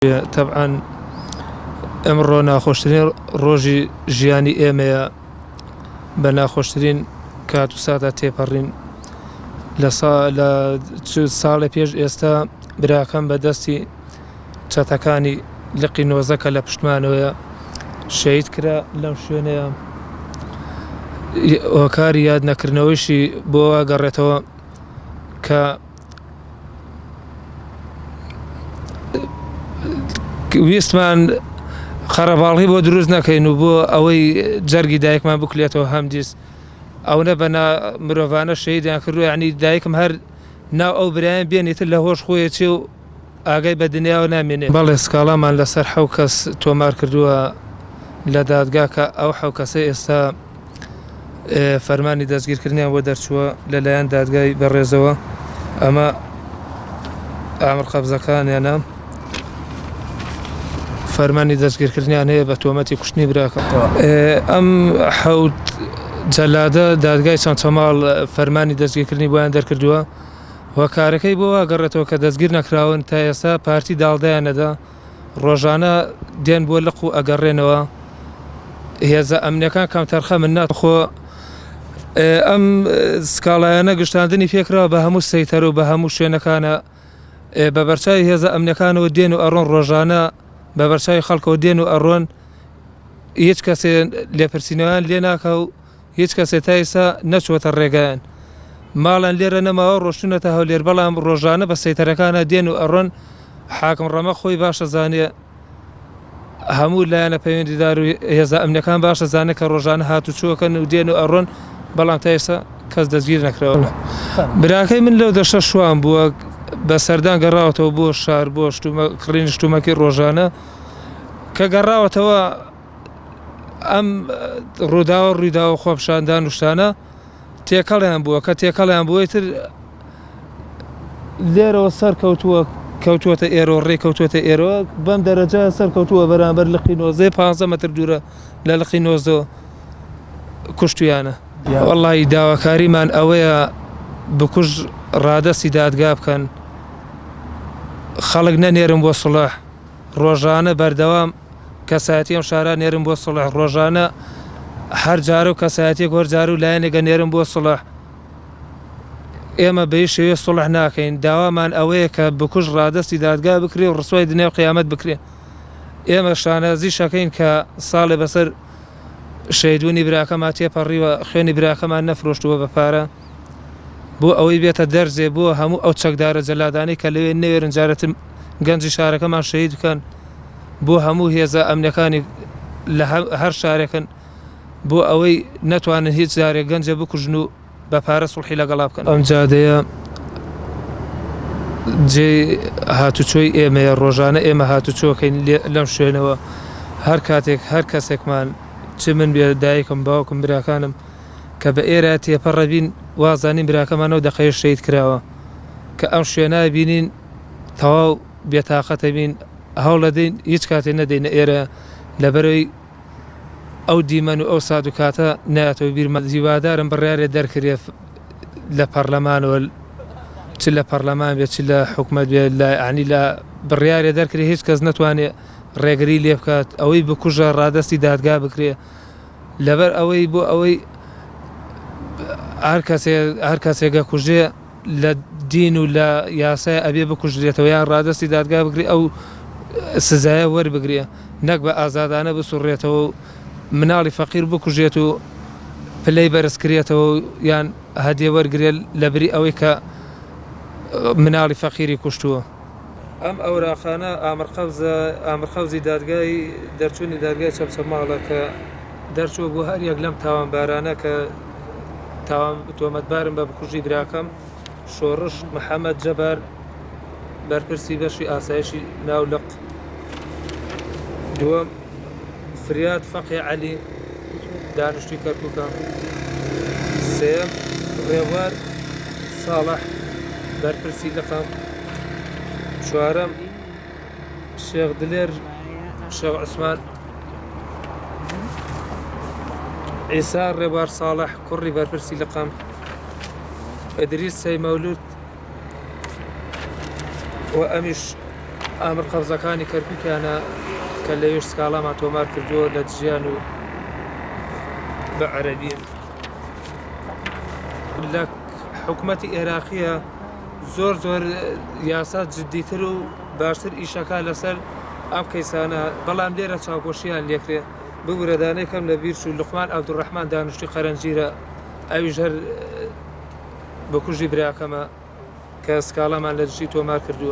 طبعا ئەمڕۆ ناخۆشترین ڕۆژی ژیانی ئێمەیە بە ناخۆشترین کات و ساتە تێپەڕین لە ساڵی پێش ئێستا براکەم بە دەستی چەتەکانی لقی نۆزەکە لە پشتمانەوەیە شەهید کرا لەم شوێنەیە هۆکاری یاد نەکردنەوەیشی بۆ گەڕێتەوە کە ویستمان خەرەباڵی بۆ دروست نەکەین و بۆ ئەوەی جەرگی دایکمان بکولێتەوە هەمدیست ئەوە بە مرۆڤانە شەهیدیان کردووە یعنی دایکم هەر ناو ئەو برایان بێنیتر لە هۆش خۆیەتی و ئاگای بە دنیاوە نامێنێ بەڵێ سکاڵامان لەسەر حەو کەس تۆمار کردووە لە دادگا کە ئەو حەو کەسە ئێستا فەرمانی دەستگیرکردنیان بۆ دەرچووە لەلایەن دادگای بەڕێزەوە ئەمە ئامر قەبزەکانیانە فەرمانی دەستگیرکردنیان هەیە بە تۆمەتی کوشتنی براکە ئەم حەوت جەلادە دادگای چەند چەماڵ فەرمانی دەستگیرکردنی بۆیان دەرکردووە وەکارەکەی بۆ واگەڕێتەوە کە دەستگیر نەکراون تا ئێستا پارتی داڵدایانەدا ڕۆژانە دێن بۆ لق و ئەگەڕێنەوە هێزە ئەمنیەکان کەم تەرخە من ناتخۆ ئەم سکاڵایانە گشتاندنی پێکراوە بە هەموو سەیتەر و بە هەموو شوێنەکانە بە بەرچاوی هێزە ئەمنیەکانەوە دێن و ئەڕۆن ڕۆژانە بە بەرچاوی خەڵکەوە دێن و ئەڕۆن هیچ کەسێ لێپرسینەوەیان لێ ناکە و هیچ کەسێ تا ئێستا نەچوەتە ڕێگایان ماڵان لێرە نەماوە ڕۆشتونەتە هەولێر بەڵام ڕۆژانە بە سەیتەرەکانە دێن و ئەڕۆن حاکم ڕەمە خۆی باشە زانێ هەموو لایەنە پەیوەندیدار و هێزە ئەمنیەکان باشە زانێ کە ڕۆژانە هاتوچووەکەن و دێن و ئەڕۆن بەڵام تا ئێستا کەس دەستگیر نەکراوە براکەی من لەو دەشە شوان بووە بە سەردان گەڕاوەتەوە بۆ شار بۆ کڕین شتومەکی ڕۆژانە کە گەڕاوەتەوە ئەم ڕووداوە ڕوویداوە خۆپشاندان و شتانە تێکەڵیان بووە کە تێکەڵیان بوویتر لێرەوە سەر کەوتووەتە ئێرە ڕێ کەوتوێتە ئێرەوە بەم دەرەجە سەر کەوتووە بەرامبەر لقی نۆزەی 15 مەتر دوورە لە لقی نۆزەوە کوشتویانە وەڵڵی داواکاریمان ئەوەیە بکوژ ڕادەستی دادگا بکەن خەڵک نەنێرم بۆ سڵح ڕۆژانە بەردەوام کەسایەتی ئەم شارە نێرم بۆ سڵح ڕۆژانە هەر جارە و کەسایەتێک وەرجار و لایەنێگە نێرم بۆ سڵح ئێمە بەی شێوێ سڵح ناکەین داوامان ئەوەیە کە بکوژ ڕادەستی دادگا بکرێ و ڕسوای دنیا و قیامەت بکرێ ئێمە شانازی شەکەین کە ساڵێ بەسەر شەیدوونی براکەمان تێپەڕیوە خوێنی براکەمان نەفرۆشتووە بە پارە بۆ ئەوەی بێتە دەرزێ بۆ هەموو ئەو چەکدارە جەلادانی کە لەوێ نەوێرن جارەتم گەنجی شارەکەمان شەهید بکەن بۆ هەموو هێزە ئەمنیەکانی لە هەر شارێکن بۆ ئەوەی نەتوانن هیچ جارێک گەنجە بکوژن و بە پارە سوڵحی لەگەڵا بکەن ئەم جادەیە جێ هاتوچۆی ئێمەیە ڕۆژانە ئێمە هاتوچۆکەین لەم شوێنەوە هەر کاتێک هەر کەسێکمان چ من بێ دایکم باوکم براکانم کە بە ئێرە تێپەڕەبین وازانین براکەمانەوە دەقەیە شەهید کراوە کە ئەم شوێنە بینین تەواو بێتاقەتە بین هەوڵ دەدەین هیچ کاتێ نەدەینە ئێرە لەبەرەوەی ئەو دیمەن و ئەو ساد و کاتە نایەتەوە بیرمە هیوادارم بڕیارێ دەرکرێ لە پەرلەمانەوە چ لە پەرلەمان بێت چ لە حکومەت بێت لە عنی لە بڕیارێ دەرکرێ هیچ کەس نەتوانێت ڕێگری لێ بکات ئەوەی بکوژە ڕادەستی دادگا بکرێ لەبەر ئەوەی بۆ ئەوەی هەر کەسێکە کوژێ لە دین و لە یاسای ئەبێ بکوژرێتەوە یان ڕادەستی دادگا بگری ئەو سزایە وەربگرێ نەک بە ئازادانە بسوڕێتەوە و مناڵی فەقیر بکوژێت و پلەی بەرزکرێتەوە یان هەدیە وەرگێت لەبری ئەوەی کە مناڵی فەقیری کوشتووە ئەم ئەوراقانە ئامرخەوزی دادگای دەرچوونی دادگای چەمچەماڵە کە دەرچووە بۆ هەر یەک لەم تاوانبارانە کە تۆمەتبارم بە بکوژی براکەم شۆڕش محەممەد جەبار بەرپرسی بەشی ئاسایشی ناولق دووەم فریاد فەقی عەلی دانیشتووی کەرکووکە سێم ڕێوار ساڵح بەرپرسی لقەم چوارەم شێخ دلێر شێخ عوسمان عیسا ڕێوار ساڵح کوڕی بەرپرسی لقەم ئەدریس سەی مەولود و ئەمیش ئامر قەوزەکانی کەرکووکیانە کە لەوێش سکاڵامان تۆمار کردووە لە دژیان و بە عەرەبی لە حکوومەتی عێراقیە زۆر یاسا جددیتر و باشتر ئیشەکە لەسەر ئەم کەیسانە بەڵام لێرە چاوپۆشیان لێکرێ ببوورەدانەی کەم لە بیرچ و لوقمان عەبدوڕەحمان دانیشتی قەرەنجیرە ئەویش هەر بە کوژی براکەمە کە سکاڵامان لە دژی تۆمار کردووە.